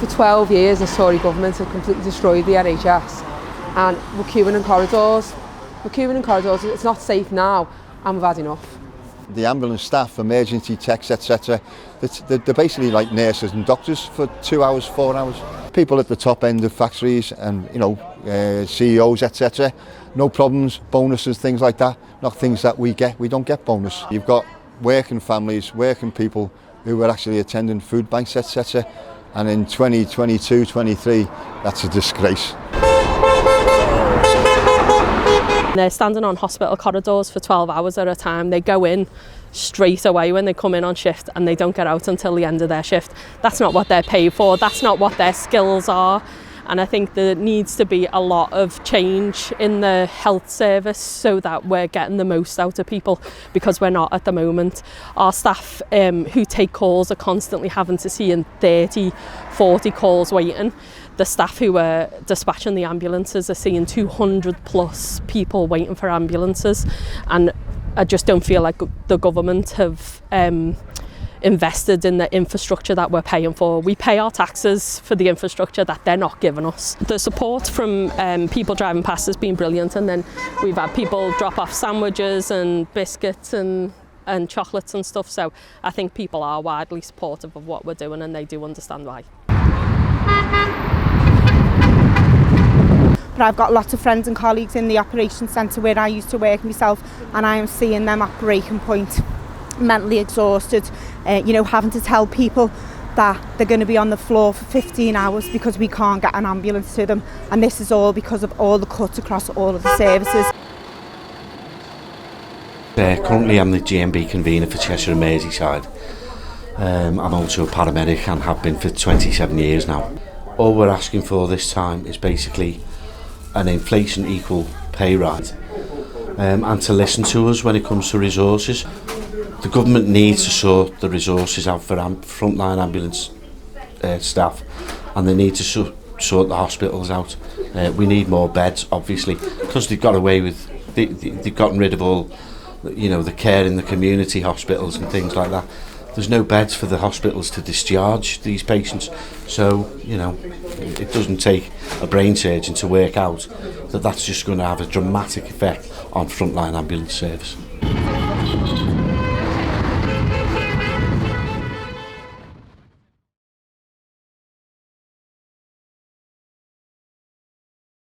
For 12 years, the Tory government had completely destroyed the NHS, and we're queuing in corridors. It's not safe now, and we've had enough. The ambulance staff, emergency techs, etc., they're basically like nurses and doctors for 2 hours, 4 hours. People at the top end of factories and, CEOs, etc., no problems, bonuses, things like that, not things that we get. We don't get bonus. You've got working families, working people who are actually attending food banks, etc., and in 2022, 23, that's a disgrace. They're standing on hospital corridors for 12 hours at a time. They go in straight away when they come in on shift and they don't get out until the end of their shift. That's not what they're paid for. That's not what their skills are. And I think there needs to be a lot of change in the health service so that we're getting the most out of people, because we're not at the moment. Our staff who take calls are constantly having to see in 30, 40 calls waiting. The staff who are dispatching the ambulances are seeing 200 plus people waiting for ambulances, and I just don't feel like the government have invested in the infrastructure that we're paying for. We pay our taxes for the infrastructure that they're not giving us. The support from people driving past has been brilliant, and then we've had people drop off sandwiches and biscuits and chocolates and stuff, so I think people are widely supportive of what we're doing, and they do understand why. But I've got lots of friends and colleagues in the operations centre where I used to work myself, and I am seeing them at breaking point, mentally exhausted, having to tell people that they're going to be on the floor for 15 hours because we can't get an ambulance to them, and this is all because of all the cuts across all of the services. Currently I'm the GMB convener for Cheshire and Merseyside. I'm also a paramedic and have been for 27 years now. All we're asking for this time is basically an inflation equal pay rise, and to listen to us when it comes to resources. The government needs to sort the resources out for frontline ambulance staff, and they need to sort the hospitals out. We need more beds, obviously, because they've got away with, they've gotten rid of all, the care in the community hospitals and things like that. There's no beds for the hospitals to discharge these patients, so it doesn't take a brain surgeon to work out that that's just going to have a dramatic effect on frontline ambulance service.